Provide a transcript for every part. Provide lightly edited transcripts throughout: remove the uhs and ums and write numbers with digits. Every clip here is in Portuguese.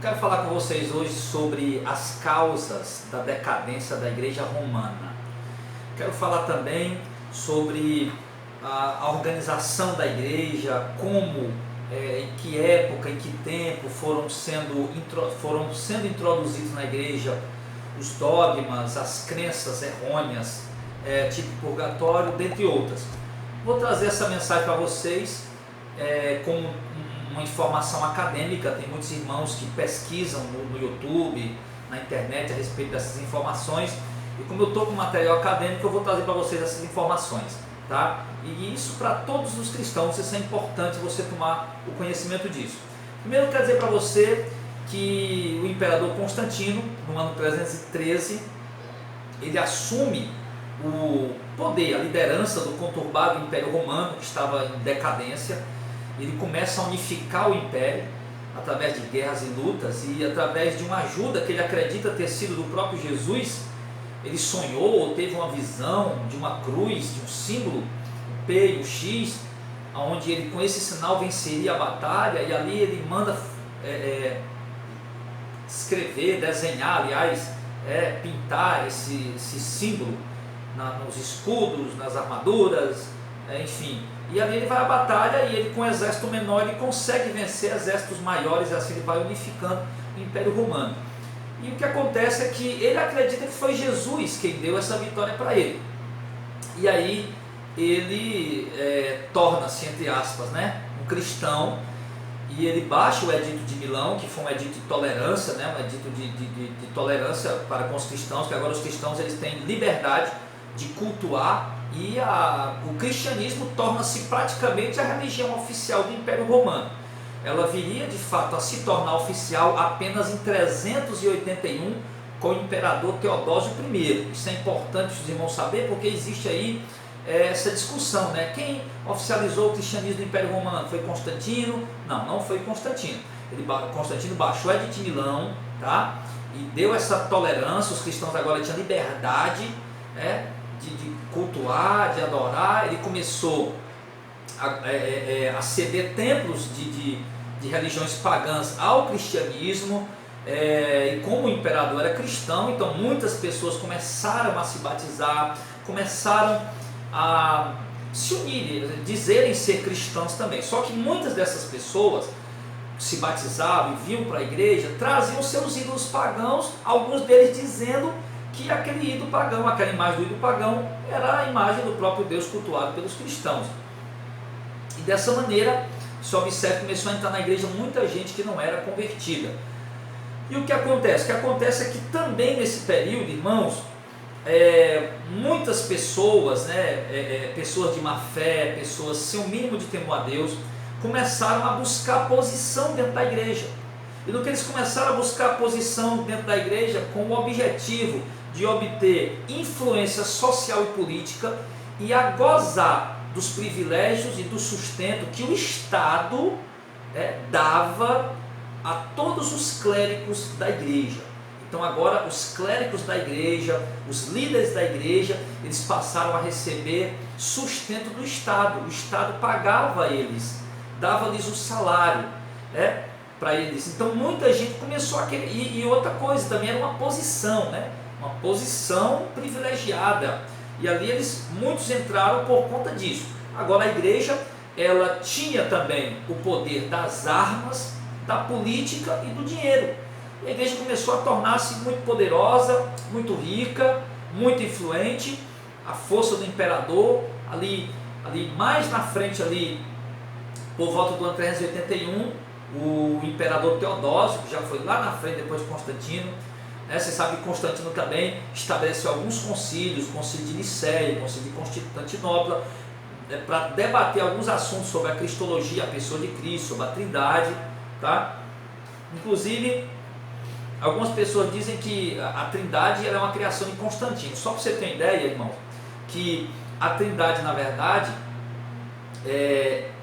Quero falar com vocês hoje sobre as causas da decadência da Igreja Romana. Quero falar também sobre a organização da Igreja, como, em que época, em que tempo foram sendo introduzidos na Igreja os dogmas, as crenças errôneas, tipo purgatório, dentre outras. Vou trazer essa mensagem para vocês com uma informação acadêmica. Tem muitos irmãos que pesquisam no YouTube, na internet a respeito dessas informações, e como eu estou com material acadêmico, eu vou trazer para vocês essas informações, tá? E isso para todos os cristãos, isso é importante você tomar o conhecimento disso. Primeiro, eu quero dizer para você que o imperador Constantino, no ano 313, ele assume o poder, a liderança do conturbado Império Romano, que estava em decadência. Ele começa a unificar o império através de guerras e lutas, e através de uma ajuda que ele acredita ter sido do próprio Jesus. Ele sonhou ou teve uma visão de uma cruz, de um símbolo, o P e o X, onde ele com esse sinal venceria a batalha, e ali ele manda escrever, desenhar, aliás, pintar esse símbolo nos escudos, nas armaduras, enfim. E ali ele vai à batalha, e ele com um exército menor ele consegue vencer exércitos maiores, e assim ele vai unificando o Império Romano. E o que acontece é que ele acredita que foi Jesus quem deu essa vitória para ele. E aí ele torna-se, entre aspas, um cristão, e ele baixa o Edito de Milão, que foi um edito de tolerância, um edito de tolerância para com os cristãos, que agora os cristãos eles têm liberdade de cultuar, e o cristianismo torna-se praticamente a religião oficial do Império Romano. Ela viria de fato a se tornar oficial apenas em 381 com o imperador Teodósio I. Isso é importante os irmãos saber, porque existe aí essa discussão, Quem oficializou o cristianismo do Império Romano? Foi Constantino? Não, não foi Constantino. Constantino baixou o Edito de Milão, tá? E deu essa tolerância. Os cristãos agora tinham liberdade, de cultuar, de adorar. Ele começou a ceder templos de religiões pagãs ao cristianismo, e como o imperador era cristão, então muitas pessoas começaram a se batizar, começaram a se unir, dizerem ser cristãos também. Só que muitas dessas pessoas se batizavam e vinham para a igreja, traziam seus ídolos pagãos, alguns deles dizendo que aquele ídolo pagão, aquela imagem do ídolo pagão, era a imagem do próprio Deus cultuado pelos cristãos. E dessa maneira, se observa, começou a entrar na igreja muita gente que não era convertida. E o que acontece? O que acontece é que também nesse período, irmãos, muitas pessoas, pessoas de má fé, pessoas sem o mínimo de temor a Deus, começaram a buscar posição dentro da igreja. E no que eles começaram a buscar posição dentro da igreja, com o objetivo de obter influência social e política, e a gozar dos privilégios e do sustento que o Estado dava a todos os clérigos da igreja. Então agora os clérigos da igreja, os líderes da igreja, eles passaram a receber sustento do Estado. O Estado pagava eles, dava-lhes o salário, para eles. Então muita gente começou a querer, e outra coisa também era uma posição, uma posição privilegiada, e ali muitos entraram por conta disso. Agora a igreja, ela tinha também o poder das armas, da política e do dinheiro. E a igreja começou a tornar-se muito poderosa, muito rica, muito influente. A força do imperador, ali mais na frente, por volta do ano 381, o imperador Teodósio, que já foi lá na frente depois de Constantino, você sabe que Constantino também estabeleceu alguns concílios, o concílio de Nicéia, o concílio de Constantinopla, para debater alguns assuntos sobre a cristologia, a pessoa de Cristo, sobre a Trindade, tá? Inclusive, algumas pessoas dizem que a Trindade era uma criação de Constantino. Só para você ter uma ideia, irmão, que a Trindade, na verdade,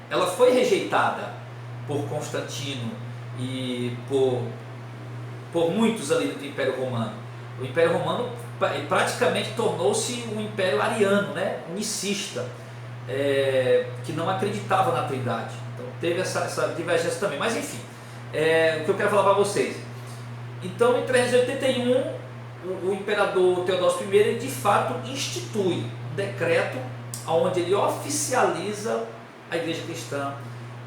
ela foi rejeitada por Constantino e por muitos ali do Império Romano. O Império Romano praticamente tornou-se um império ariano, unicista, que não acreditava na Trindade. Então teve essa divergência também. Mas enfim, o que eu quero falar para vocês, Então, em 381, o imperador Teodósio I, ele de fato institui um decreto onde ele oficializa a igreja cristã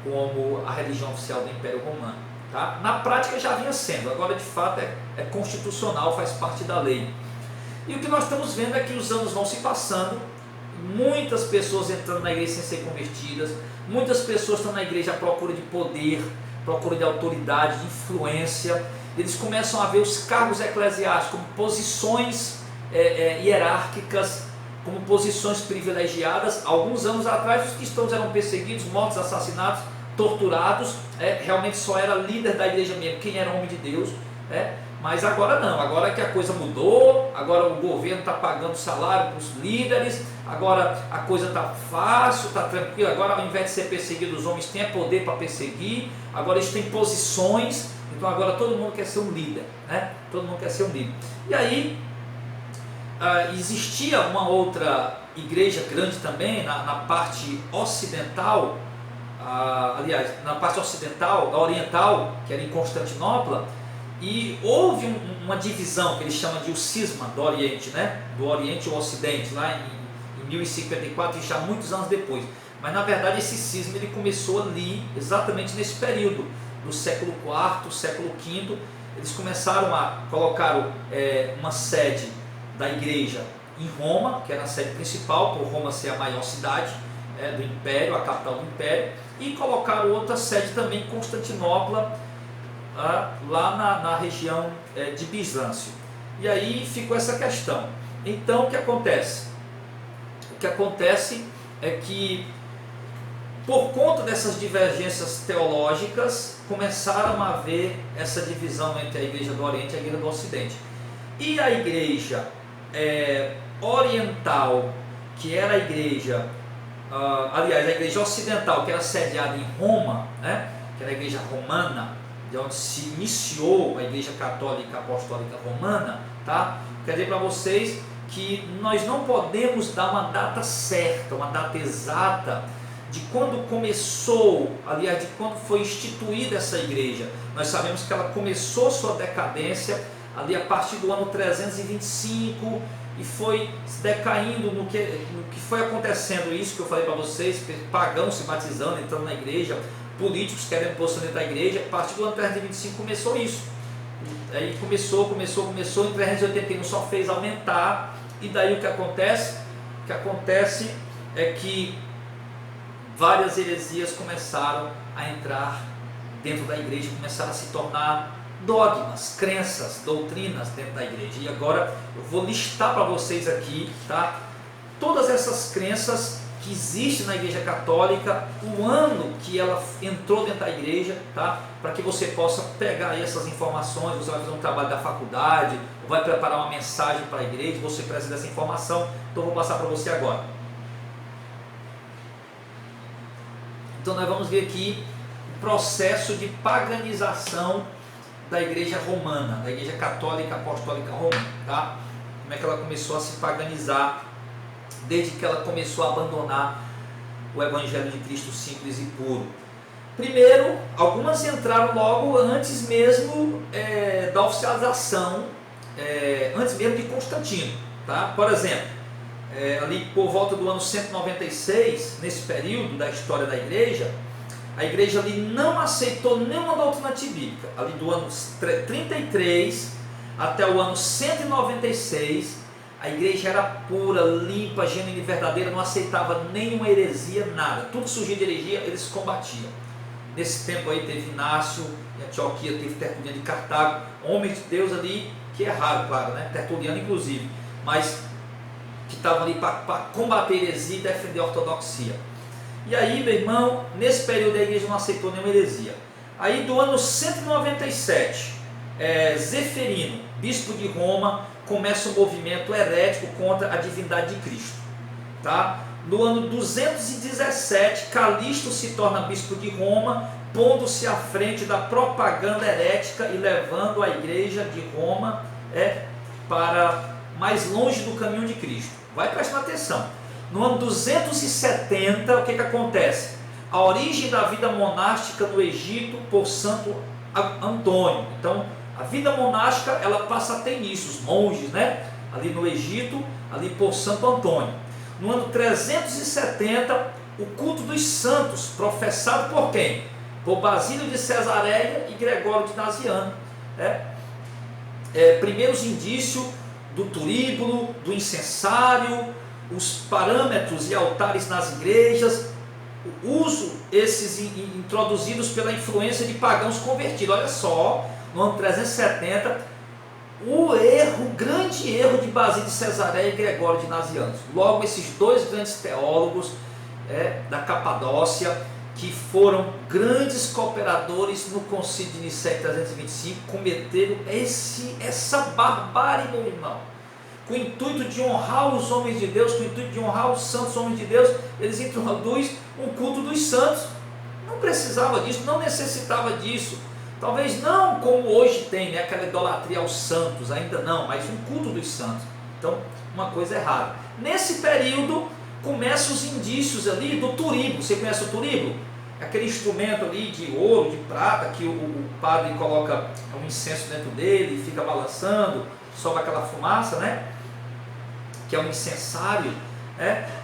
como a religião oficial do Império Romano. Tá? Na prática já vinha sendo, agora de fato é constitucional, faz parte da lei. E o que nós estamos vendo é que os anos vão se passando, muitas pessoas entrando na igreja sem ser convertidas, muitas pessoas estão na igreja à procura de poder, procura de autoridade, de influência. Eles começam a ver os cargos eclesiásticos como posições hierárquicas, como posições privilegiadas. Alguns anos atrás, os cristãos eram perseguidos, mortos, assassinados, torturados, realmente só era líder da igreja mesmo quem era homem de Deus, mas agora não, agora que a coisa mudou, agora o governo está pagando salário para os líderes, agora a coisa está fácil, está tranquilo, agora ao invés de ser perseguido, os homens têm poder para perseguir, agora eles têm posições, então agora todo mundo quer ser um líder, todo mundo quer ser um líder. E aí existia uma outra igreja grande também na parte ocidental, aliás, na parte ocidental, oriental, que era em Constantinopla, e houve uma divisão que eles chamam de o cisma do Oriente, do Oriente ao Ocidente, lá em 1054 e já muitos anos depois. Mas na verdade esse cisma ele começou ali, exatamente nesse período, do século IV, século V. Eles começaram a colocar uma sede da igreja em Roma, que era a sede principal, por Roma ser a maior cidade do Império, a capital do Império, e colocaram outra sede também em Constantinopla, lá na região de Bizâncio. E aí ficou essa questão. Então o que acontece? O que acontece é que, por conta dessas divergências teológicas, começaram a haver essa divisão entre a igreja do Oriente e a igreja do Ocidente. E a igreja oriental, que era a igreja, aliás, a igreja ocidental, que era sediada em Roma, que era a igreja romana, de onde se iniciou a igreja católica apostólica romana, tá? Quer dizer para vocês que nós não podemos dar uma data certa, uma data exata de quando começou, aliás, de quando foi instituída essa igreja. Nós sabemos que ela começou sua decadência ali a partir do ano 325 e foi decaindo no que foi acontecendo isso que eu falei para vocês, pagãos se batizando, entrando na igreja, políticos querendo posição dentro da igreja. A partir do ano 325 começou isso. Aí começou, em 381 só fez aumentar, e daí o que acontece? O que acontece é que várias heresias começaram a entrar dentro da igreja, começaram a se tornar dogmas, crenças, doutrinas dentro da igreja. E agora eu vou listar para vocês aqui, tá? Todas essas crenças que existem na igreja católica, o ano que ela entrou dentro da igreja, tá? Para que você possa pegar aí essas informações. Você vai fazer um trabalho da faculdade, vai preparar uma mensagem para a igreja, você precisa dessa informação, então eu vou passar para você agora. Então nós vamos ver aqui o processo de paganização da igreja romana, da igreja católica apostólica romana, tá? Como é que ela começou a se paganizar desde que ela começou a abandonar o evangelho de Cristo simples e puro. Primeiro, algumas entraram logo antes mesmo da oficialização, antes mesmo de Constantino, tá? Por exemplo, ali por volta do ano 196, nesse período da história da igreja, a igreja ali não aceitou nenhuma doutrina antibíblica. Ali do ano 33 até o ano 196, a igreja era pura, limpa, genuína e verdadeira, não aceitava nenhuma heresia, nada. Tudo que surgia de heresia, eles combatiam. Nesse tempo aí teve Inácio, em Antioquia teve Tertuliano de Cartago, homens de Deus ali, que é raro, claro, Tertuliano inclusive, mas que estavam ali para combater heresia e defender a ortodoxia. E aí, meu irmão, nesse período a igreja não aceitou nenhuma heresia. Aí do ano 197, Zeferino, bispo de Roma, começa um movimento herético contra a divindade de Cristo. Tá? No ano 217, Calixto se torna bispo de Roma, pondo-se à frente da propaganda herética e levando a igreja de Roma para mais longe do caminho de Cristo. Vai prestando atenção. No ano 270, o que acontece? A origem da vida monástica no Egito por Santo Antônio. Então, A vida monástica, ela passa a ter isso, os monges, né? Ali no Egito, ali por Santo Antônio. No ano 370, o culto dos santos, professado por quem? Por Basílio de Cesareia e Gregório de Nazianzo. Primeiros indícios do turíbulo, do incensário, os parâmetros e altares nas igrejas, o uso esses introduzidos pela influência de pagãos convertidos. Olha só, no ano 370, o grande erro de Basílio de Cesareia e Gregório de Nazianzo. Logo, esses dois grandes teólogos da Capadócia, que foram grandes cooperadores no Concílio de Nicéia 325, cometeram essa barbárie, meu irmão. Com o intuito de honrar os homens de Deus, com o intuito de honrar os santos homens de Deus, eles introduzem um culto dos santos. Não precisava disso, não necessitava disso. Talvez não como hoje tem, né, aquela idolatria aos santos, ainda não, mas um culto dos santos. Então, uma coisa errada. Nesse período, começam os indícios ali do turíbulo. Você conhece o turíbulo? Aquele instrumento ali de ouro, de prata, que o padre coloca um incenso dentro dele, fica balançando, sobe aquela fumaça, né? Que é um incensário.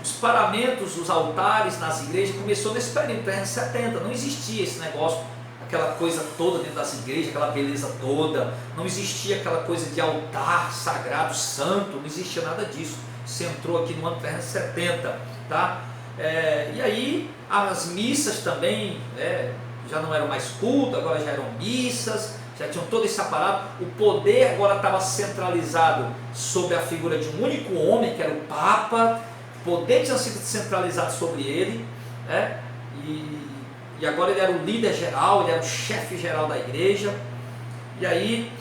Os paramentos, os altares nas igrejas, começou nesse período, 370, não existia esse negócio, aquela coisa toda dentro das igrejas, aquela beleza toda, não existia aquela coisa de altar sagrado, santo, não existia nada disso. Você entrou aqui no ano 370, tá? E aí as missas também já não eram mais culto, agora já eram missas, já tinham todo esse aparato. O poder agora estava centralizado sobre a figura de um único homem, que era o Papa. O poder tinha sido centralizado sobre ele, e agora ele era o líder geral, ele era o chefe geral da igreja. E aí,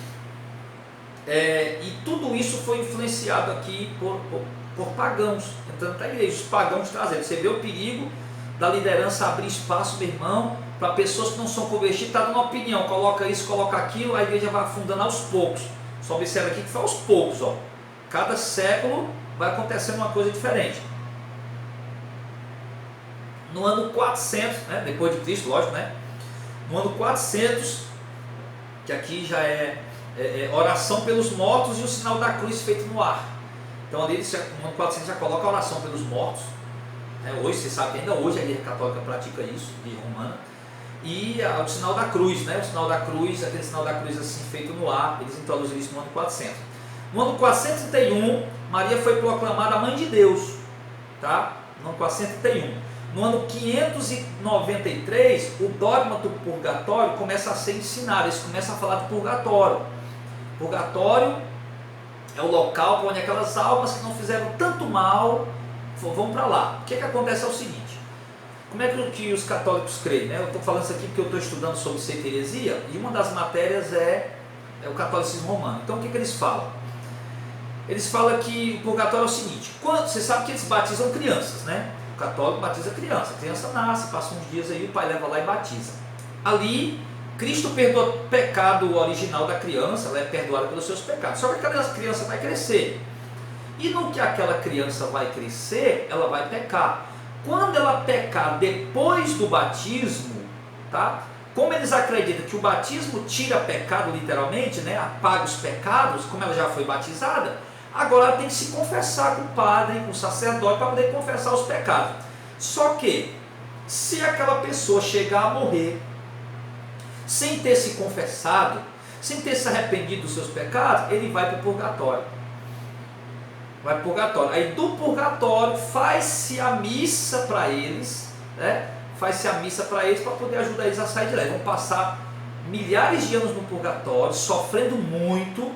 e tudo isso foi influenciado aqui por pagãos, entrando para a igreja, os pagãos trazendo. Você vê o perigo da liderança abrir espaço, meu irmão, para pessoas que não são convertidas, está dando uma opinião, coloca isso, coloca aquilo, a igreja vai afundando aos poucos. Só observa aqui que foi aos poucos, ó. Cada século vai acontecendo uma coisa diferente. No ano 400, depois de Cristo, lógico, no ano 400, que aqui já é oração pelos mortos e o sinal da cruz feito no ar. Então ali no ano 400 já coloca a oração pelos mortos. Hoje, você sabe que ainda hoje a igreja católica pratica isso, a igreja romana. E o sinal da cruz, o sinal da cruz, aquele sinal da cruz assim feito no ar, eles introduzem isso no ano 400. No ano 431, Maria foi proclamada a mãe de Deus, tá? No ano 431. No ano 593, o dogma do purgatório começa a ser ensinado, eles começam a falar do purgatório. Purgatório é o local onde aquelas almas que não fizeram tanto mal vão para lá. O que acontece é o seguinte: como é que os católicos creem? Eu estou falando isso aqui porque eu estou estudando sobre seita e heresia, e uma das matérias é o catolicismo romano. Então o que eles falam? Eles falam que o purgatório é o seguinte: você sabe que eles batizam crianças, O católico batiza criança, a criança nasce, passa uns dias aí, o pai leva lá e batiza. Ali, Cristo perdoa o pecado original da criança, ela é perdoada pelos seus pecados. Só que aquela criança vai crescer. E no que aquela criança vai crescer, ela vai pecar. Quando ela pecar depois do batismo, tá? Como eles acreditam que o batismo tira pecado literalmente, apaga os pecados, como ela já foi batizada, agora ela tem que se confessar com o padre, com o sacerdote, para poder confessar os pecados. Só que, se aquela pessoa chegar a morrer sem ter se confessado, sem ter se arrependido dos seus pecados, ele vai para o purgatório. Vai para o purgatório. Aí do purgatório faz-se a missa para eles, Faz-se a missa para eles, para poder ajudar eles a sair de lá. Eles vão passar milhares de anos no purgatório, sofrendo muito,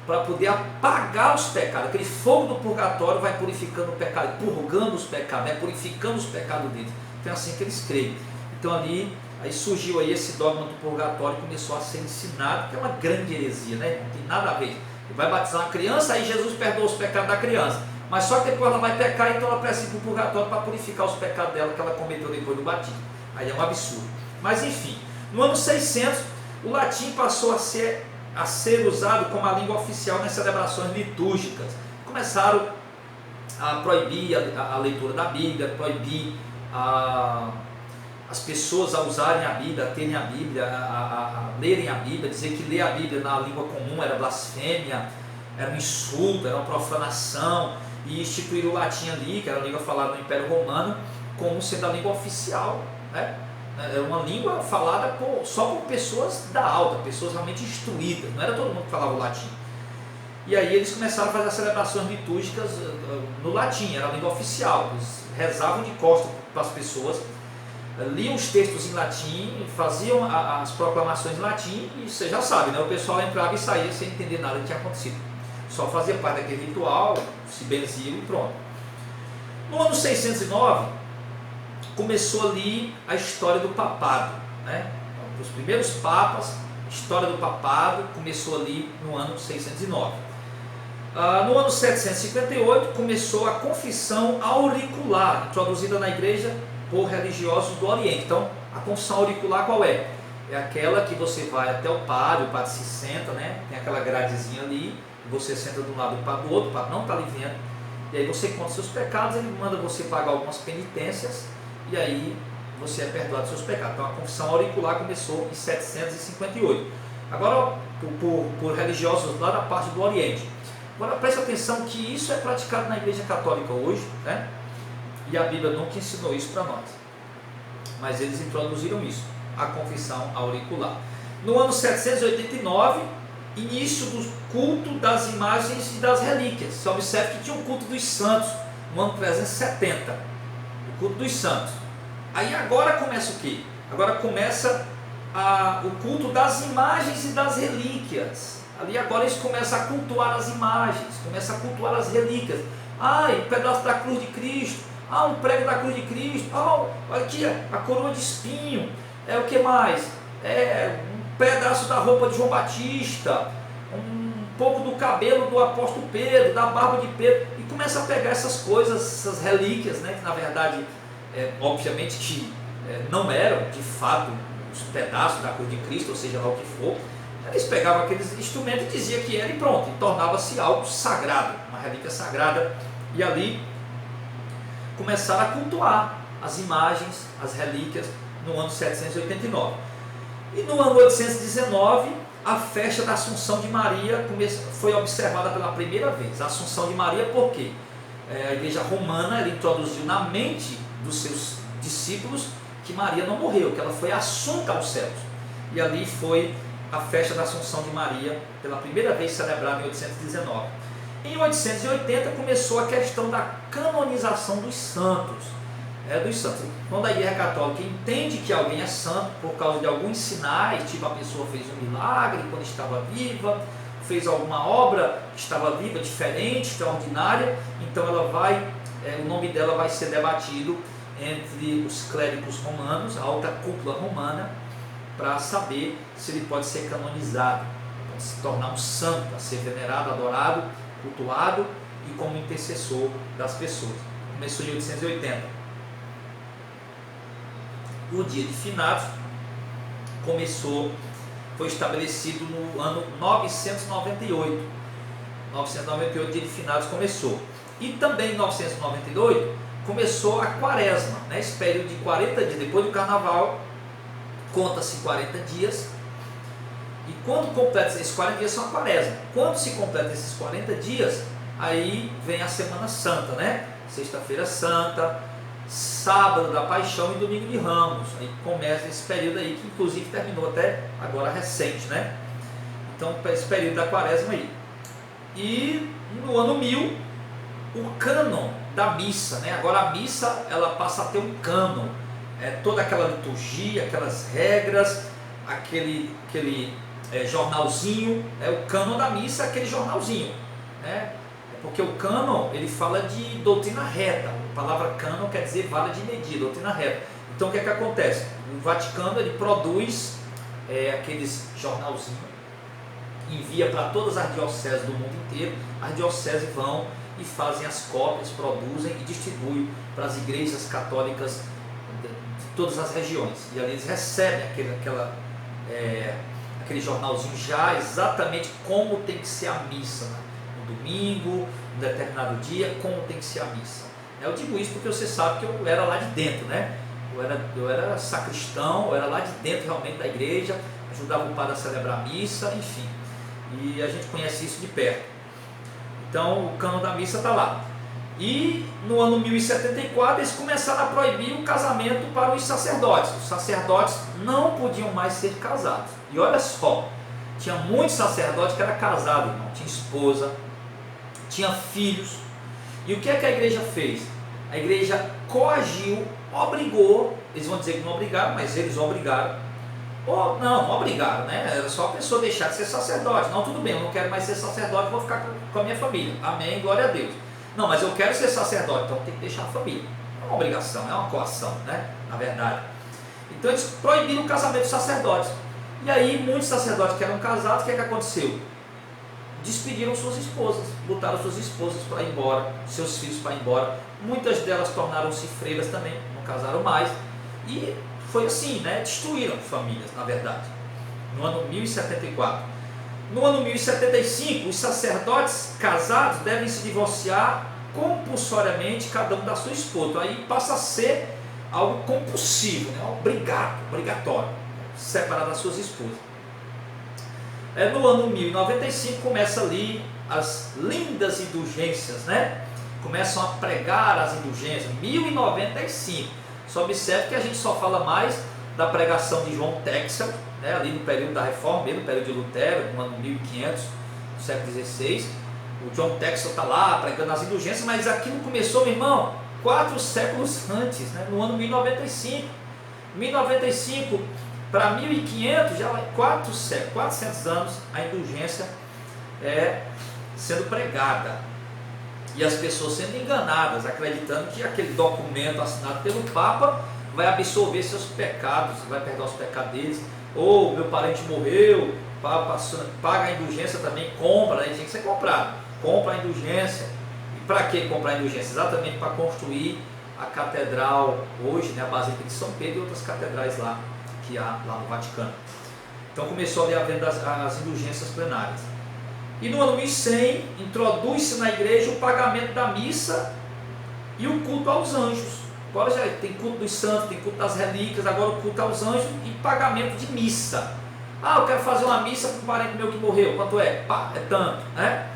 para poder apagar os pecados. Aquele fogo do purgatório vai purificando o pecado, purgando os pecados, purificando os pecados deles. Então é assim que eles creem. Então aí surgiu aí esse dogma do purgatório, começou a ser ensinado, que é uma grande heresia, não tem nada a ver. Ele vai batizar uma criança, aí Jesus perdoa os pecados da criança, mas só que depois ela vai pecar, então ela precisa ir para o purgatório para purificar os pecados dela que ela cometeu depois do batismo. Aí é um absurdo. Mas enfim, no ano 600 o latim passou a ser usado como a língua oficial nas celebrações litúrgicas. Começaram a proibir a leitura da Bíblia, proibir a as pessoas a usarem a Bíblia, a terem a Bíblia, a lerem a Bíblia, dizer que ler a Bíblia na língua comum era blasfêmia, era um insulto, era uma profanação, e instituir o latim ali, que era a língua falada no Império Romano, como sendo a língua oficial, né? Era uma língua falada só por pessoas da alta, pessoas realmente instruídas, não era todo mundo que falava o latim. E aí eles começaram a fazer as celebrações litúrgicas no latim, era a língua oficial, eles rezavam de costas para as pessoas, liam os textos em latim, faziam as proclamações em latim, e você já sabe, né? O pessoal entrava e saía sem entender nada que tinha acontecido, só fazia parte daquele ritual, se benziam e pronto. No ano 609, começou ali a história do papado, né? Os primeiros papas, a história do papado começou ali no ano 609. No ano 758 começou a confissão auricular, introduzida na igreja por religiosos do Oriente. Então, a confissão auricular qual é? É aquela que você vai até o padre se senta, né? Tem aquela gradezinha ali, você senta de um lado e do outro, o padre não está ali vendo, e aí você conta seus pecados, ele manda você pagar algumas penitências, e aí você é perdoado dos seus pecados. Então a confissão auricular começou em 758. Agora, por religiosos lá da parte do Oriente. Agora preste atenção que isso é praticado na Igreja Católica hoje, né? E a Bíblia nunca ensinou isso para nós. Mas eles introduziram isso, a confissão auricular. No ano 789, início do culto das imagens e das relíquias. Você observa que tinha um culto dos santos no ano 370, o culto dos santos. Aí agora começa o quê? Agora começa o culto das imagens e das relíquias. Ali agora eles começam a cultuar as imagens, começam a cultuar as relíquias. Um pedaço da cruz de Cristo, um prego da cruz de Cristo, aqui a coroa de espinho, o que mais? Um pedaço da roupa de João Batista, um pouco do cabelo do apóstolo Pedro, da barba de Pedro, e começa a pegar essas coisas, essas relíquias, né, que na verdade, obviamente que não eram de fato os pedaços da cruz de Cristo, ou seja lá o que for. Eles pegavam aqueles instrumentos e diziam que era e pronto, e tornava-se algo sagrado, uma relíquia sagrada, e ali começaram a cultuar as imagens, as relíquias, no ano 789. E no ano 819, a festa da Assunção de Maria foi observada pela primeira vez. A Assunção de Maria, por quê? A igreja romana ela introduziu na mente dos seus discípulos que Maria não morreu, que ela foi assunta aos céus. E ali foi a festa da Assunção de Maria, pela primeira vez celebrada em 819. Em 880 começou a questão da canonização dos santos. Quando a Igreja Católica entende que alguém é santo por causa de alguns sinais, tipo a pessoa fez um milagre quando estava viva, fez alguma obra que estava viva, diferente, extraordinária, então ela o nome dela vai ser debatido entre os clérigos romanos, a alta cúpula romana, para saber se ele pode ser canonizado, pode se tornar um santo, a ser venerado, adorado, cultuado e como intercessor das pessoas. Começou em 880. O dia de finados foi estabelecido no ano 998. 998, dia de finados começou. E também em 998 começou a quaresma, né? Esse período de 40 dias, depois do carnaval, conta-se 40 dias. E quando completa esses 40 dias são a quaresma. Quando se completa esses 40 dias, aí vem a Semana Santa, né? Sexta-feira Santa, sábado da Paixão e domingo de Ramos. Aí começa esse período aí, que inclusive terminou até agora recente, né? Então, esse período da quaresma aí. E no ano 1000, o cânon da missa, né? Agora a missa, ela passa a ter um cânon. Toda aquela liturgia, aquelas regras, aquele jornalzinho, o cânon da missa é aquele jornalzinho, né? Porque o cânon, ele fala de doutrina reta. A palavra cânon quer dizer vara de medir, doutrina reta. Então o que é que acontece? O Vaticano, ele produz aqueles jornalzinhos, envia para todas as dioceses do mundo inteiro. As dioceses vão e fazem as cópias, produzem e distribuem para as igrejas católicas de todas as regiões. E ali eles recebem aquele jornalzinho já exatamente como tem que ser a missa, né? No domingo, um determinado dia, como tem que ser a missa. Eu digo isso porque você sabe que eu era lá de dentro, né? Eu era sacristão, eu era lá de dentro realmente da igreja, ajudava o padre a celebrar a missa, enfim. E a gente conhece isso de perto. Então o cânon da missa está lá. E no ano 1074 eles começaram a proibir o casamento para os sacerdotes. Os sacerdotes não podiam mais ser casados. E olha só, tinha muitos sacerdotes que eram casados, irmão. Tinha esposa, tinha filhos. E o que é que a igreja fez? A igreja coagiu, obrigou, eles vão dizer que não obrigaram, mas eles obrigaram. Ou não obrigaram, né? Era só a pessoa deixar de ser sacerdote. Não, tudo bem, eu não quero mais ser sacerdote, vou ficar com a minha família. Amém, glória a Deus. Não, mas eu quero ser sacerdote, então tem que deixar a família. É uma obrigação, é uma coação, né? Na verdade. Então eles proibiram o casamento dos sacerdotes. E aí muitos sacerdotes que eram casados, o que é que aconteceu? Despediram suas esposas, botaram suas esposas para ir embora, seus filhos para ir embora. Muitas delas tornaram-se freiras também, não casaram mais. E foi assim, né? Destruíram famílias, na verdade. No ano 1074. No ano 1075, os sacerdotes casados devem se divorciar compulsoriamente, cada um da sua esposa. Aí passa a ser algo compulsivo, né? Obrigatório, separar das suas esposas. No ano 1095 começa ali as lindas indulgências, né? Começam a pregar as indulgências. 1095. Só observe que a gente só fala mais da pregação de João Texel, né? Ali no período da Reforma, no período de Lutero, no ano 1500, no século XVI. O John Texel está lá pregando as indulgências, mas aquilo começou, meu irmão, 4 séculos antes, né? No ano 1095. 1095 para 1500, já vai 400 anos a indulgência sendo pregada. E as pessoas sendo enganadas, acreditando que aquele documento assinado pelo Papa vai absolver seus pecados, vai perdoar os pecados deles. Ou meu parente morreu, o Papa paga a indulgência também, compra, né? Tinha que ser comprado. Compra a indulgência. E para que comprar a indulgência? Exatamente para construir a catedral hoje, né? A Basílica de São Pedro e outras catedrais lá que há lá no Vaticano. Então começou ali a venda as indulgências plenárias. E no ano 1100 introduz-se na igreja o pagamento da missa e o culto aos anjos. Agora já tem culto dos santos, tem culto das relíquias, agora o culto aos anjos e pagamento de missa. Ah, eu quero fazer uma missa para um parente meu que morreu, quanto é? Pá, é tanto, né?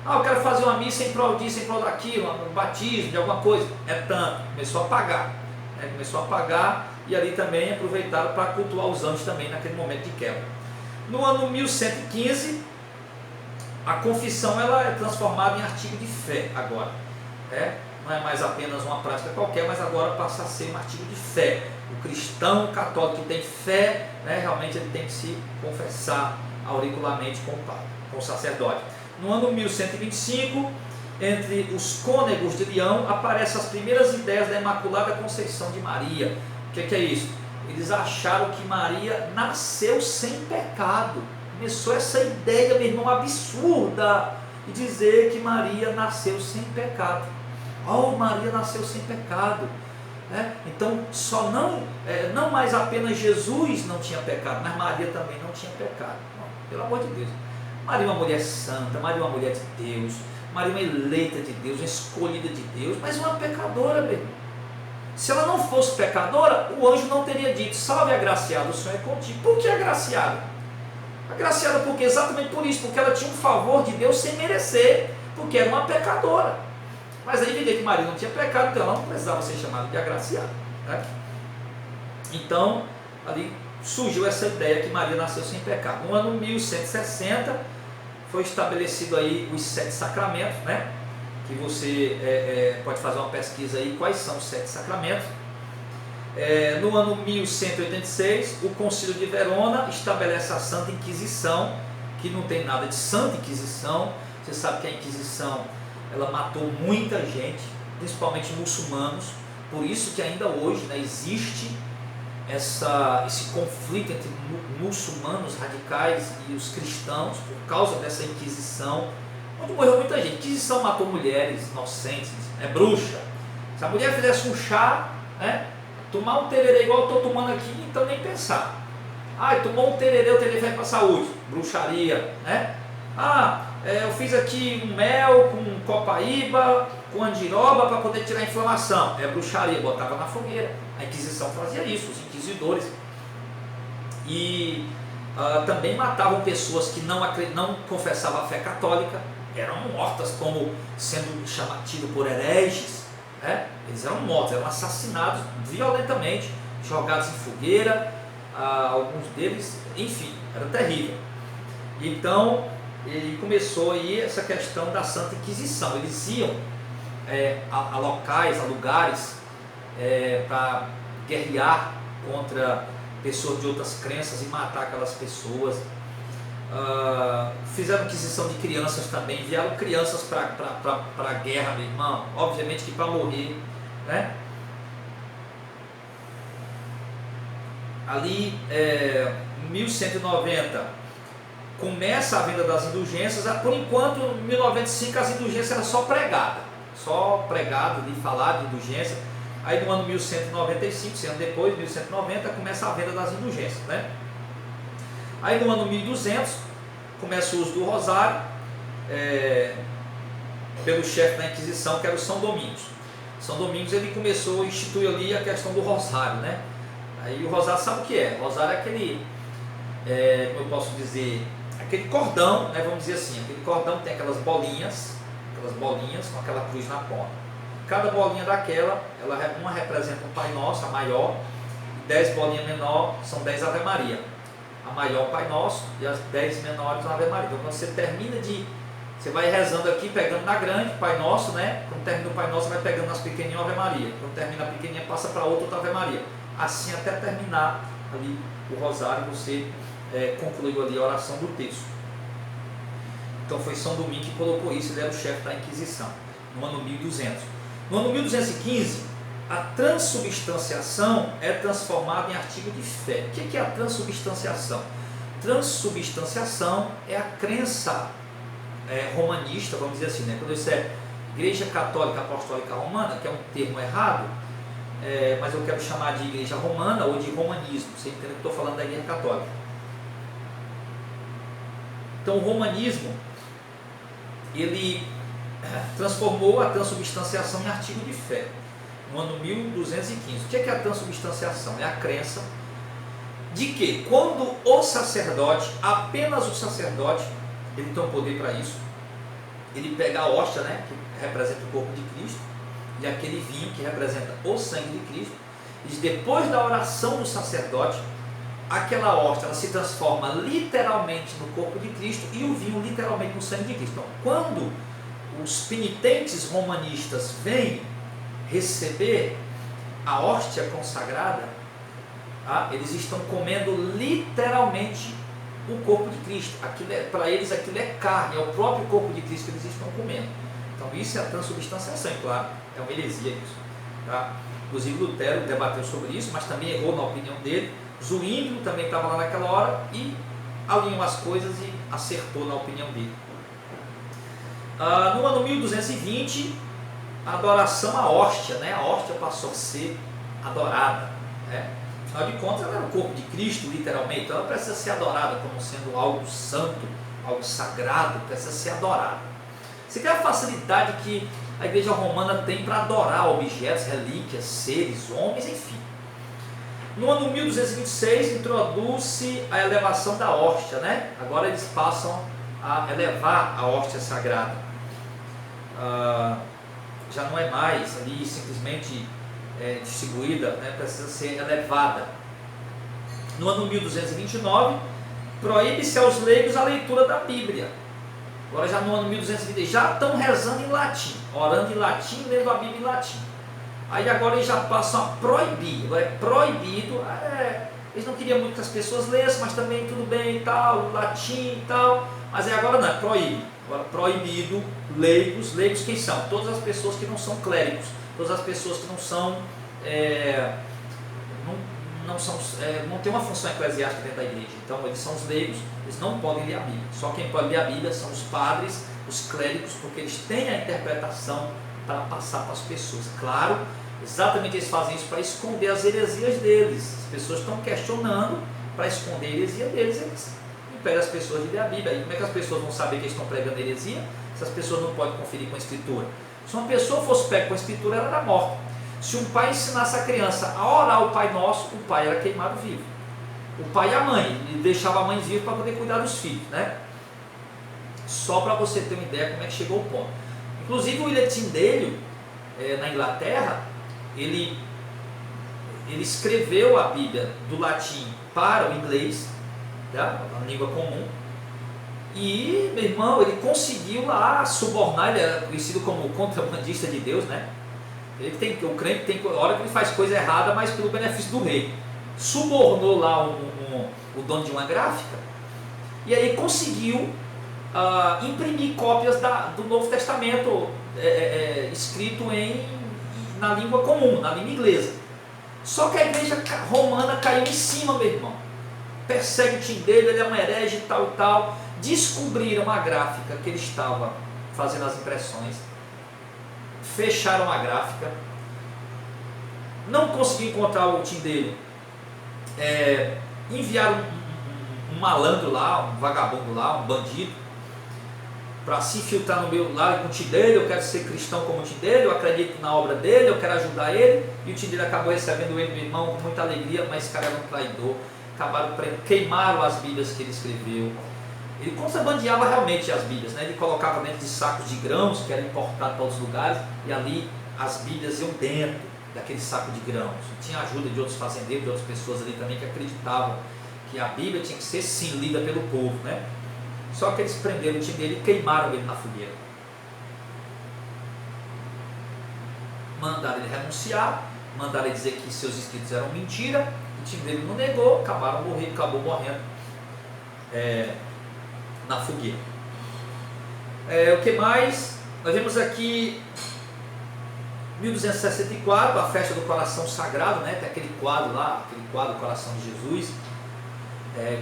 Ah, eu quero fazer uma missa em prol disso, em prol daquilo, um batismo de alguma coisa, é tanto. Começou a pagar, né? Começou a pagar e ali também aproveitaram para cultuar os anjos também naquele momento de quebra. No ano 1115, a confissão ela é transformada em artigo de fé agora, né? Não é mais apenas uma prática qualquer, mas agora passa a ser um artigo de fé. O cristão católico que tem fé, né, realmente ele tem que se confessar auricularmente com o padre, com o sacerdote. No ano 1125, entre os cônegos de Leão, aparecem as primeiras ideias da Imaculada Conceição de Maria. O que é isso? Eles acharam que Maria nasceu sem pecado. Começou essa ideia, meu irmão, absurda, de dizer que Maria nasceu sem pecado. Oh, Maria nasceu sem pecado, né? Então só não mais apenas Jesus não tinha pecado, mas Maria também não tinha pecado. Não, pelo amor de Deus, Maria é uma mulher santa, Maria é uma mulher de Deus, Maria é uma eleita de Deus, uma escolhida de Deus, mas uma pecadora, meu irmão. Se ela não fosse pecadora, o anjo não teria dito: salve agraciada, o Senhor é contigo. Por que agraciada? Agraciada porque exatamente por isso, porque ela tinha um favor de Deus sem merecer, porque era uma pecadora. Mas aí vê que Maria não tinha pecado, então ela não precisava ser chamada de agraciada, né? Então, ali surgiu essa ideia que Maria nasceu sem pecado. No ano 1160, foi estabelecido aí os 7 sacramentos, né? Que você pode fazer uma pesquisa aí, quais são os 7 sacramentos. No ano 1186, o Concílio de Verona estabelece a Santa Inquisição, que não tem nada de Santa Inquisição. Você sabe que a Inquisição ela matou muita gente, principalmente muçulmanos. Por isso que ainda hoje, né, existe esse conflito entre muçulmanos radicais e os cristãos por causa dessa Inquisição, onde morreu muita gente. A Inquisição matou mulheres inocentes, bruxa. Se a mulher fizesse um chá, né, tomar um tererê igual eu estou tomando aqui, então nem pensar. Tomou um tererê, o tererê vai para a saúde, bruxaria, né? Eu fiz aqui um mel com copaíba, com andiroba para poder tirar a inflamação. É bruxaria, botava na fogueira. A Inquisição fazia isso, os inquisidores. E também matavam pessoas que não confessavam a fé católica, eram mortas como sendo tido por hereges, né? Eles eram mortos, eram assassinados violentamente, jogados em fogueira, alguns deles, enfim, era terrível. Então, ele começou aí essa questão da Santa Inquisição. Eles iam a locais, a lugares para guerrear contra pessoas de outras crenças e matar aquelas pessoas. Fizeram aquisição de crianças também, enviaram crianças para a guerra, meu irmão, obviamente que para morrer, né? Ali, em 1190, começa a venda das indulgências. Por enquanto, em 1095, as indulgências eram só pregado de falar de indulgência. Aí no ano 1195, 100 anos depois, 1190, começa a venda das indulgências, né? Aí no ano 1200, começa o uso do rosário, pelo chefe da Inquisição, que era o São Domingos. São Domingos, ele começou a instituir ali a questão do rosário, né? Aí o rosário, sabe o que é? O rosário é aquele, como eu posso dizer, aquele cordão, né, vamos dizer assim, aquele cordão tem aquelas bolinhas com aquela cruz na ponta. Cada bolinha daquela, uma representa um Pai Nosso, a maior, 10 bolinhas menor são 10 Ave Maria. A maior Pai Nosso e as 10 menores Ave Maria. Então quando você termina você vai rezando aqui, pegando na grande, Pai Nosso, né? Quando termina o Pai Nosso, vai pegando nas pequenininhas Ave Maria. Quando termina a pequenininha, passa para outra Ave Maria. Assim até terminar ali o rosário, você concluiu ali a oração do texto. Então foi São Domingos que colocou isso, ele era o chefe da Inquisição, no ano 1200. No ano 1215, a transubstanciação é transformada em artigo de fé. O que é a transubstanciação? Transubstanciação é a crença romanista, vamos dizer assim, né? Quando isso é Igreja Católica Apostólica Romana, que é um termo errado, mas eu quero chamar de Igreja Romana ou de romanismo. Você entende que eu estou falando da Igreja Católica? Então o romanismo, ele transformou a transubstanciação em artigo de fé, no ano 1215. O que é a transubstanciação? É a crença de que quando o sacerdote, apenas o sacerdote, ele tem um poder para isso, ele pega a hóstia, né, que representa o corpo de Cristo, e aquele vinho que representa o sangue de Cristo, e depois da oração do sacerdote, aquela hóstia ela se transforma literalmente no corpo de Cristo e o vinho literalmente no sangue de Cristo. Então, quando os penitentes romanistas vêm receber a hóstia consagrada, eles estão comendo literalmente o corpo de Cristo. Para eles aquilo é carne, é o próprio corpo de Cristo que eles estão comendo. Então isso é a transubstanciação, claro, é uma heresia isso. Tá? Inclusive Lutero debateu sobre isso, mas também errou na opinião dele. Zwinglio também estava lá naquela hora e alinhou as coisas e acertou na opinião dele. No ano 1220, a adoração à hóstia, né? A hóstia passou a ser adorada, né? Afinal de contas, ela era o corpo de Cristo, literalmente, então ela precisa ser adorada como sendo algo santo, algo sagrado, precisa ser adorada. Você vê a facilidade que a Igreja Romana tem para adorar objetos, relíquias, seres, homens, enfim. No ano 1226, introduz-se a elevação da hóstia, né? Agora eles passam a elevar a hóstia sagrada. Já não é mais ali simplesmente distribuída, né? Precisa ser elevada. No ano 1229, proíbe-se aos leigos a leitura da Bíblia. Agora já no ano 1220, já estão rezando em latim, orando em latim, lendo a Bíblia em latim. Aí agora eles já passam a proibir, agora é proibido, eles não queriam muito que as pessoas lessem, mas também tudo bem e tal, latim e tal, mas agora não, é proíbe. Agora proibido, leigos quem são? Todas as pessoas que não são clérigos, todas as pessoas que não são, não tem uma função eclesiástica dentro da igreja. Então eles são os leigos, eles não podem ler a Bíblia. Só quem pode ler a Bíblia são os padres, os clérigos, porque eles têm a interpretação para passar para as pessoas. Claro, exatamente eles fazem isso para esconder as heresias deles. As pessoas estão questionando, para esconder a heresia deles, eles impede as pessoas de ler a Bíblia. E como é que as pessoas vão saber que eles estão pregando heresia se as pessoas não podem conferir com a Escritura? Se uma pessoa fosse pega com a Escritura, ela era morta. Se um pai ensinasse a criança a orar o Pai Nosso, o pai era queimado vivo. O pai e a mãe, ele deixava a mãe viva para poder cuidar dos filhos, né? Só para você ter uma ideia como é que chegou o ponto. Inclusive o William Tyndale, na Inglaterra, ele escreveu a Bíblia do latim para o inglês, tá? A língua comum, e, meu irmão, ele conseguiu lá subornar, ele é conhecido como o contrabandista de Deus, né? O crente tem hora que ele faz coisa errada, mas pelo benefício do rei. Subornou lá o dono de uma gráfica, e aí conseguiu imprimir cópias do Novo Testamento escrito na língua comum, na língua inglesa. Só que a igreja romana caiu em cima, meu irmão. Persegue o Tyndale, ele é um herege e tal e tal. Descobriram a gráfica que ele estava fazendo as impressões. Fecharam a gráfica. Não conseguiu encontrar o Tyndale. Enviaram um malandro lá, um vagabundo lá, um bandido, para se infiltrar no meu lado com o Tyndale. Eu quero ser cristão como o Tyndale, eu acredito na obra dele, eu quero ajudar ele. E o Tyndale acabou recebendo ele, meu irmão, com muita alegria, mas esse cara era um traidor. Acabaram queimaram as Bíblias que ele escreveu. Ele contrabandeava realmente as Bíblias, né? Ele colocava dentro de sacos de grãos que eram importados para outros lugares, e ali as Bíblias iam dentro daquele saco de grãos. E tinha ajuda de outros fazendeiros, de outras pessoas ali também que acreditavam que a Bíblia tinha que ser sim lida pelo povo, né? Só que eles prenderam o Tyndale e queimaram ele na fogueira. Mandaram ele renunciar, mandaram ele dizer que seus escritos eram mentira. O Tyndale não negou, acabou morrendo na fogueira. O que mais? Nós vemos aqui 1264, a festa do coração sagrado, né? Tem aquele quadro lá, aquele quadro do coração de Jesus.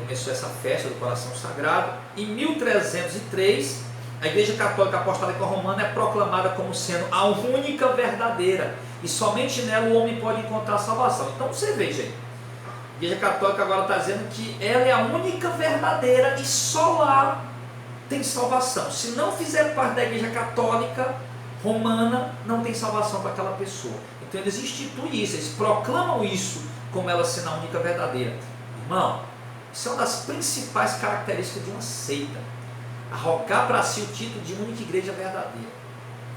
Começou essa festa do coração sagrado. Em 1303, a Igreja Católica Apostólica Romana é proclamada como sendo a única verdadeira, e somente nela o homem pode encontrar salvação. Então você veja aí, a Igreja Católica agora está dizendo que ela é a única verdadeira e só lá tem salvação. Se não fizer parte da Igreja Católica Romana, não tem salvação para aquela pessoa. Então eles instituem isso, eles proclamam isso como ela sendo a única verdadeira. Irmão, isso é uma das principais características de uma seita: arrogar para si o título de única igreja verdadeira,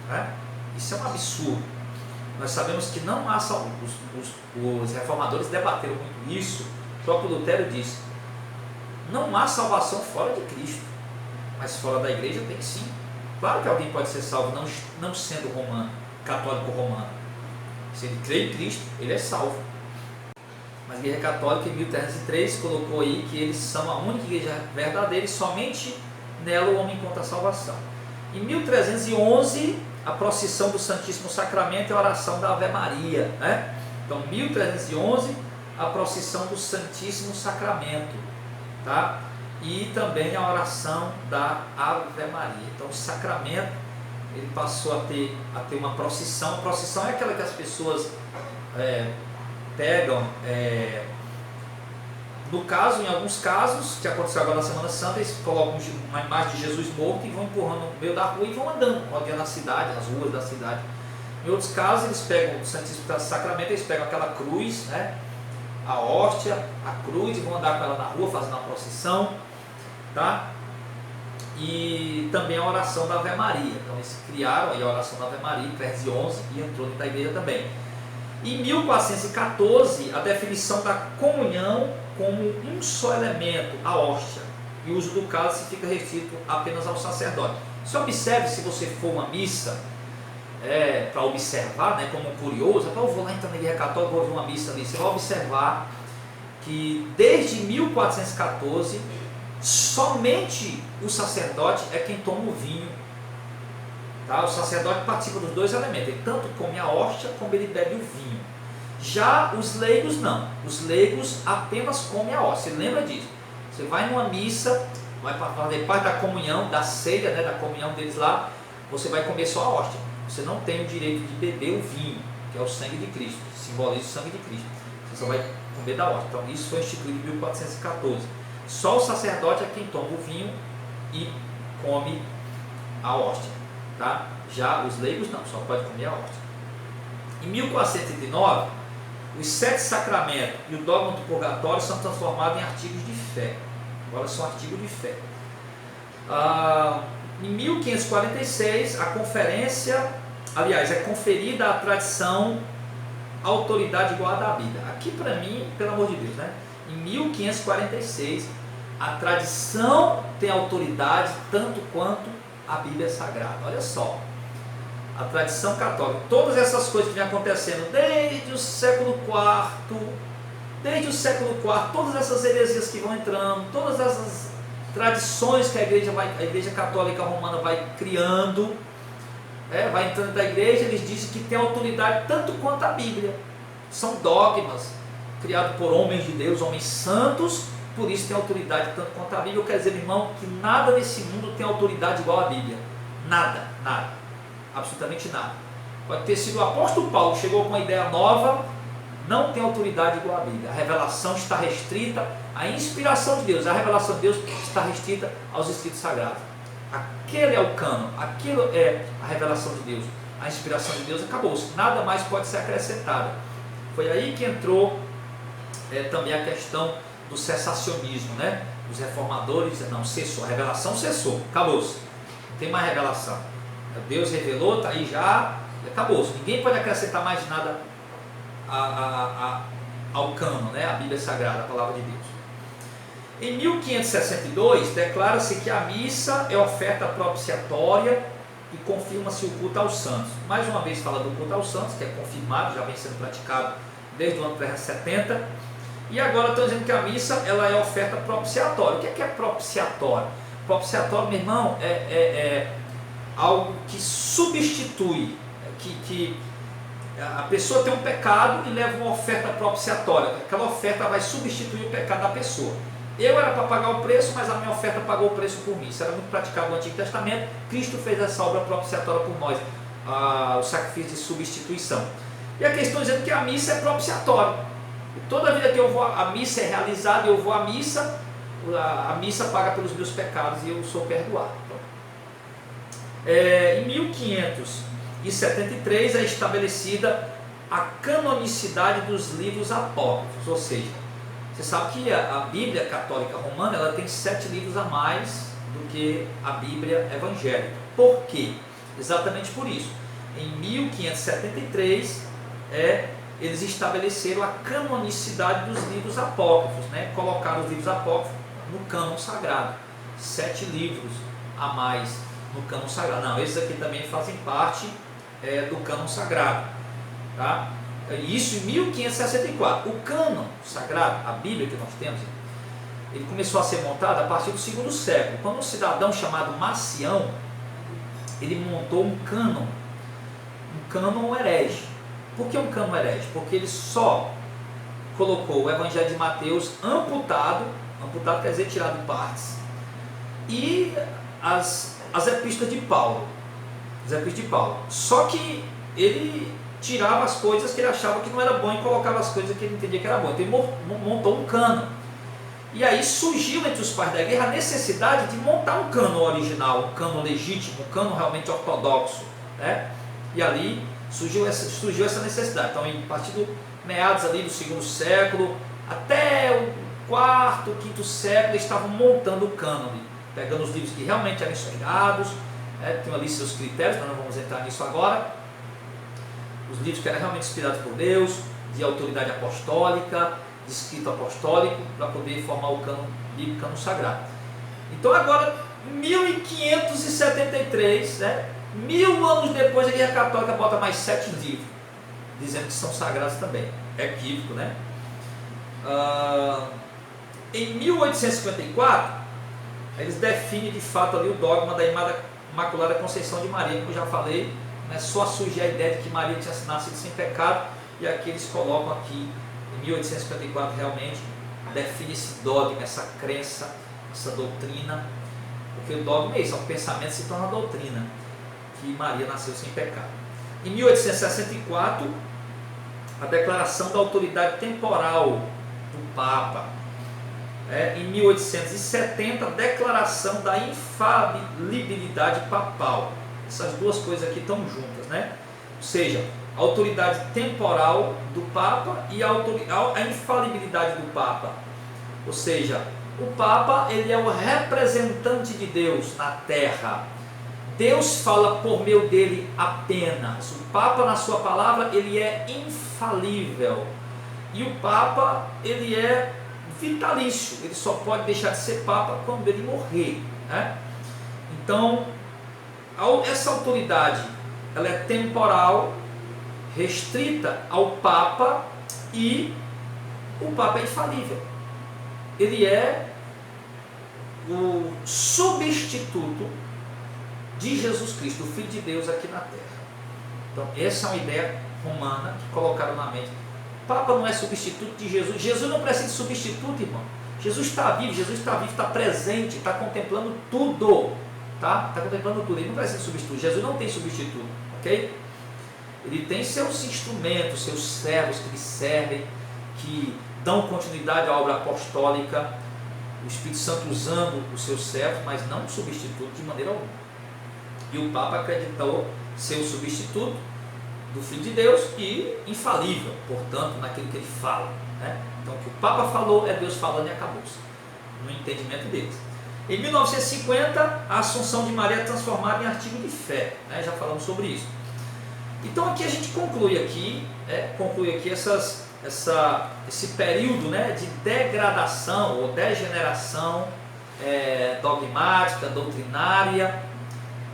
né? Isso é um absurdo. Nós sabemos que não há os reformadores debateram muito isso. O próprio Lutero disse: não há salvação fora de Cristo, mas fora da igreja tem sim. Claro que alguém pode ser salvo não sendo romano, católico romano. Se ele crê em Cristo, ele é salvo. Mas a Igreja Católica, em 1303, colocou aí que eles são a única igreja verdadeira e somente nela o homem encontra a salvação. Em 1311, a procissão do Santíssimo Sacramento e a oração da Ave Maria, né? Então, 1311, a procissão do Santíssimo Sacramento, tá? E também a oração da Ave Maria. Então, o sacramento, ele passou a ter uma procissão. A procissão é aquela que as pessoas pegam, no caso, em alguns casos, que aconteceu agora na Semana Santa, eles colocam uma imagem de Jesus morto e vão empurrando no meio da rua e vão andando, rodeando a cidade, as ruas da cidade. Em outros casos, eles pegam o Santíssimo Sacramento, eles pegam aquela cruz, né, a hóstia, a cruz, e vão andar com ela na rua, fazendo a procissão, tá? E também a oração da Ave Maria. Então eles criaram aí a oração da Ave Maria, em 1311, e entrou dentro da igreja também. Em 1414, a definição da comunhão como um só elemento, a hóstia, e o uso do cálice fica restrito apenas ao sacerdote. Você observe, se você for uma missa, para observar, né, como um curioso, eu vou lá então na igreja católica, vou ouvir uma missa ali, você vai observar que desde 1414, somente o sacerdote é quem toma o vinho. Tá? O sacerdote participa dos dois elementos, ele tanto come a hóstia como ele bebe o vinho. Já os leigos não, os leigos apenas comem a hóstia. Você lembra disso? Você vai numa missa, vai fazer parte da comunhão, da ceia, né, da comunhão deles lá, você vai comer só a hóstia. Você não tem o direito de beber o vinho, que é o sangue de Cristo, simboliza o sangue de Cristo. Você só vai comer da hóstia. Então isso foi instituído em 1414. Só o sacerdote é quem toma o vinho e come a hóstia, tá? Já os leigos não, só pode comer a hóstia. Em 1409, os 7 sacramentos e o dogma do purgatório são transformados em artigos de fé. Agora são artigos de fé. Em 1546, a conferência, aliás, é conferida à tradição autoridade igual à da Bíblia. Aqui para mim, pelo amor de Deus, né? Em 1546, a tradição tem autoridade tanto quanto a Bíblia Sagrada. Olha só, a tradição católica, todas essas coisas que vem acontecendo desde o século IV, todas essas heresias que vão entrando, todas essas tradições que a Igreja Católica Romana vai criando, vai entrando da igreja, eles dizem que tem autoridade tanto quanto a Bíblia. São dogmas criados por homens de Deus, homens santos, por isso tem autoridade tanto quanto a Bíblia. Eu quero dizer, irmão, que nada nesse mundo tem autoridade igual à Bíblia. Nada, nada, absolutamente nada. Pode ter sido o apóstolo Paulo que chegou com uma ideia nova, não tem autoridade igual à Bíblia. A revelação está restrita à inspiração de Deus, a revelação de Deus está restrita aos escritos sagrados. Aquele é o cânon, aquilo é a revelação de Deus, a inspiração de Deus, acabou-se, nada mais pode ser acrescentado. Foi aí que entrou também a questão do cessacionismo, né? Os reformadores, não, cessou, a revelação cessou, acabou-se, não tem mais revelação. Deus revelou, está aí já, acabou-se, ninguém pode acrescentar mais nada ao cânon, né? A Bíblia Sagrada, a palavra de Deus. Em 1562, declara-se que a missa é oferta propiciatória e confirma-se o culto aos santos. Mais uma vez fala do culto aos santos, que é confirmado, já vem sendo praticado desde o ano 370. E agora estão dizendo que a missa ela é oferta propiciatória. O que é propiciatório? Propiciatório, meu irmão, é algo que substitui, que a pessoa tem um pecado e leva uma oferta propiciatória. Aquela oferta vai substituir o pecado da pessoa. Eu era para pagar o preço, mas a minha oferta pagou o preço por mim. Isso era muito praticado no Antigo Testamento. Cristo fez essa obra propiciatória por nós, o sacrifício de substituição. E aqui estão dizendo que a missa é propiciatória. E toda vida que eu vou, a missa é realizada, eu vou à missa, a missa paga pelos meus pecados e eu sou perdoado. Em 1573 é estabelecida a canonicidade dos livros apócrifos, ou seja, você sabe que a Bíblia Católica Romana ela tem 7 livros a mais do que a Bíblia Evangélica. Por quê? Exatamente por isso. Em 1573 eles estabeleceram a canonicidade dos livros apócrifos, né? Colocaram os livros apócrifos no cânon sagrado. 7 livros a mais no cânon sagrado. Não, esses aqui também fazem parte do cânon sagrado, tá? Isso em 1564. O cânon sagrado, a Bíblia que nós temos, ele começou a ser montado a partir do 2º século, quando um cidadão chamado Marcião, ele montou um cânon herege. Por que um cânon herege? Porque ele só colocou o Evangelho de Mateus amputado quer dizer tirado em partes, e as epístolas de Paulo, só que ele tirava as coisas que ele achava que não era bom e colocava as coisas que ele entendia que era bom. Então ele montou um cânon. E aí surgiu entre os pais da igreja a necessidade de montar um cânon original, um cânon legítimo, um cânon realmente ortodoxo, né? E ali surgiu essa necessidade. Então, a partir do meados ali do 2º século até o 4º, 5º século, eles estavam montando o cânon, pegando os livros que realmente eram inspirados, tem ali seus critérios, nós não vamos entrar nisso agora. Os livros que eram realmente inspirados por Deus, de autoridade apostólica, de escrito apostólico, para poder formar o cânon bíblico, cânon sagrado. Então agora, 1573, 1000 anos depois, a Igreja Católica bota mais 7 livros, dizendo que são sagrados também. É equívoco, né? Em 1854, eles definem de fato ali o dogma da Imaculada Conceição de Maria, como eu já falei, né? Só surgiu a ideia de que Maria tinha nascido sem pecado, e aqui eles colocam aqui, em 1854, realmente define esse dogma, essa crença, essa doutrina, porque o dogma é isso, é um pensamento que se torna doutrina, que Maria nasceu sem pecado. Em 1864, a declaração da autoridade temporal do Papa. em 1870, declaração da infalibilidade papal. Essas duas coisas aqui estão juntas, né? Ou seja, a autoridade temporal do Papa e a infalibilidade do Papa. Ou seja, o Papa, ele é o representante de Deus na Terra. Deus fala por meio dele apenas. O Papa, na sua palavra, ele é infalível. E o Papa, ele é vitalício. Ele só pode deixar de ser Papa quando ele morrer, né? Então, essa autoridade, ela é temporal, restrita ao Papa, e o Papa é infalível. Ele é o substituto de Jesus Cristo, o Filho de Deus aqui na Terra. Então, essa é uma ideia romana que colocaram na mente. O Papa não é substituto de Jesus. Jesus não precisa de substituto, irmão. Jesus está vivo, está presente, está contemplando tudo. Está contemplando tudo. Ele não precisa de substituto. Jesus não tem substituto, ok? Ele tem seus instrumentos, seus servos que lhe servem, que dão continuidade à obra apostólica, o Espírito Santo usando os seus servos, mas não substituto de maneira alguma. E o Papa acreditou ser o substituto do Filho de Deus e infalível, portanto, naquilo que ele fala, né? Então, o que o Papa falou é Deus falando e acabou-se, no entendimento deles. Em 1950, a Assunção de Maria é transformada em artigo de fé, né? Já falamos sobre isso. Então, aqui a gente conclui aqui esse período, né, de degradação ou degeneração dogmática, doutrinária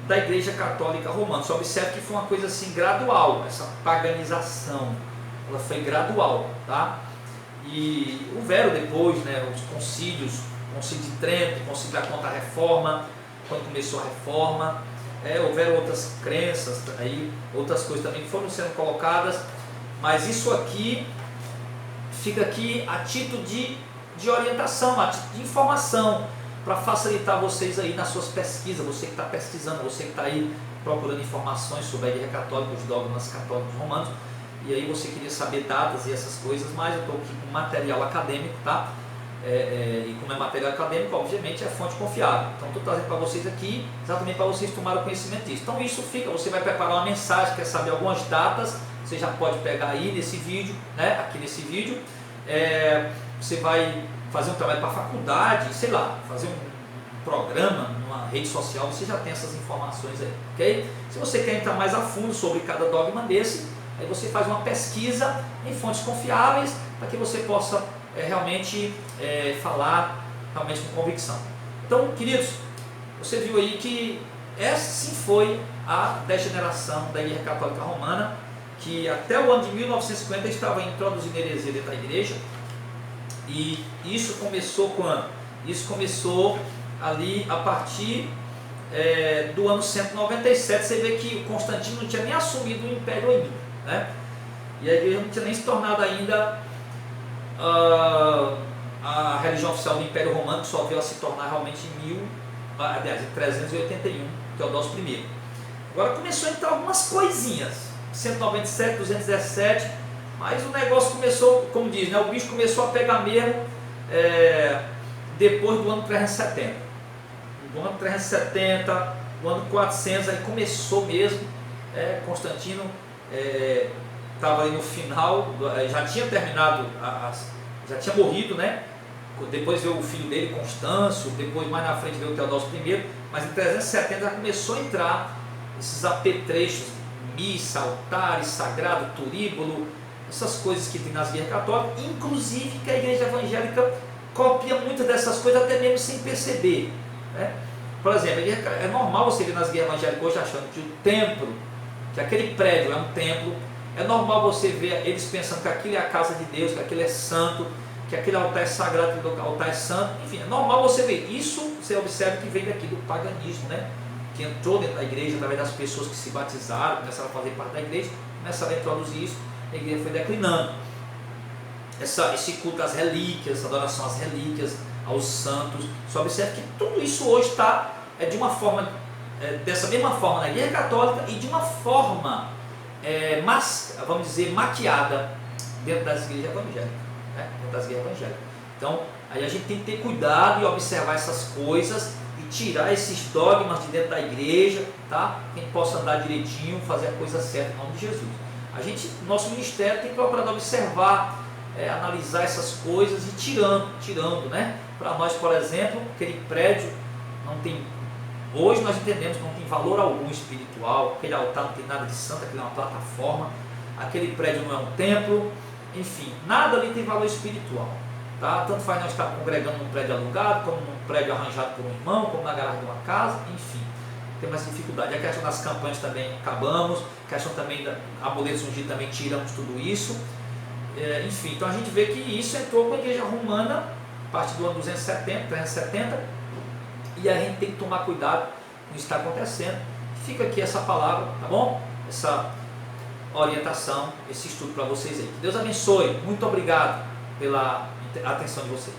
da Igreja Católica Romana. Só observe que foi uma coisa assim gradual, essa paganização, ela foi gradual, tá? E houveram depois, né, os concílios, o concílio de Trento, o concílio da Contra-Reforma, quando começou a Reforma, houveram outras crenças, aí, outras coisas também que foram sendo colocadas, mas isso aqui fica aqui a título de orientação, a título de informação, para facilitar vocês aí nas suas pesquisas, você que está pesquisando, você que está aí procurando informações sobre a Igreja Católica, os dogmas católicos romanos, e aí você queria saber datas e essas coisas, mas eu estou aqui com material acadêmico, tá? E como é material acadêmico, obviamente é fonte confiável. Então estou trazendo para vocês aqui, exatamente para vocês tomarem conhecimento disso. Então isso fica, você vai preparar uma mensagem, quer saber algumas datas, você já pode pegar aí nesse vídeo, né? Aqui nesse vídeo, você vai fazer um trabalho para a faculdade, sei lá, fazer um programa numa rede social, você já tem essas informações aí, ok? Se você quer entrar mais a fundo sobre cada dogma desse, aí você faz uma pesquisa em fontes confiáveis, para que você possa realmente falar realmente com convicção. Então, queridos, você viu aí que essa sim foi a degeneração da Igreja Católica Romana, que até o ano de 1950 estava introduzindo heresia dentro da igreja. E isso começou quando? Isso começou ali a partir do ano 197. Você vê que o Constantino não tinha nem assumido o império ainda, né? E a igreja não tinha nem se tornado ainda a religião oficial do Império Romano, que só veio a se tornar realmente em 381, Teodósio I. Agora começou a entrar algumas coisinhas, 197, 217, mas o negócio começou, como diz, né, o bicho começou a pegar mesmo depois do ano 370. Do ano 370, do ano 400, aí começou mesmo, Constantino estava aí no final, já tinha terminado, já tinha morrido, né? Depois veio o filho dele, Constâncio, depois mais na frente veio o Teodósio I, mas em 370 já começou a entrar esses apetrechos, missa, altares, sagrado, turíbulo, essas coisas que tem nas igrejas católicas, inclusive que a igreja evangélica copia muitas dessas coisas até mesmo sem perceber, né? Por exemplo, é normal você ver nas igrejas evangélicas hoje achando que o templo, que aquele prédio é um templo, é normal você ver eles pensando que aquilo é a casa de Deus, que aquilo é santo, que aquele altar é sagrado, que aquele altar é santo, enfim, é normal você ver. Isso você observa que vem daqui do paganismo, né? Que entrou dentro da igreja através das pessoas que se batizaram, começaram a fazer parte da igreja, começaram a introduzir isso, a igreja foi declinando. Esse culto às relíquias, essa adoração às relíquias, aos santos, só observa que tudo isso hoje está de uma forma, dessa mesma forma na igreja católica e de uma forma, vamos dizer, maquiada dentro das igrejas evangélicas. Dentro das igrejas evangélicas. Então, Aí a gente tem que ter cuidado e observar essas coisas e tirar esses dogmas de dentro da igreja, tá? Que a gente possa andar direitinho, fazer a coisa certa em nome de Jesus. Nosso ministério tem procurado observar, analisar essas coisas e tirando, né? Para nós, por exemplo, aquele prédio não tem, hoje nós entendemos que não tem valor algum espiritual, aquele altar não tem nada de santo, aquilo é uma plataforma, aquele prédio não é um templo, enfim, nada ali tem valor espiritual. Tá? Tanto faz nós estar congregando num prédio alugado, como num prédio arranjado por um irmão, como na garagem de uma casa, enfim, tem mais dificuldade. A questão das campanhas também acabamos, a questão também da amuletos ungidos também tiramos tudo isso, enfim, então a gente vê que isso entrou com a igreja romana a partir do ano 370, e a gente tem que tomar cuidado com isso que está acontecendo. Fica aqui essa palavra, tá bom? Essa orientação, esse estudo para vocês aí. Que Deus abençoe, muito obrigado pela atenção de vocês.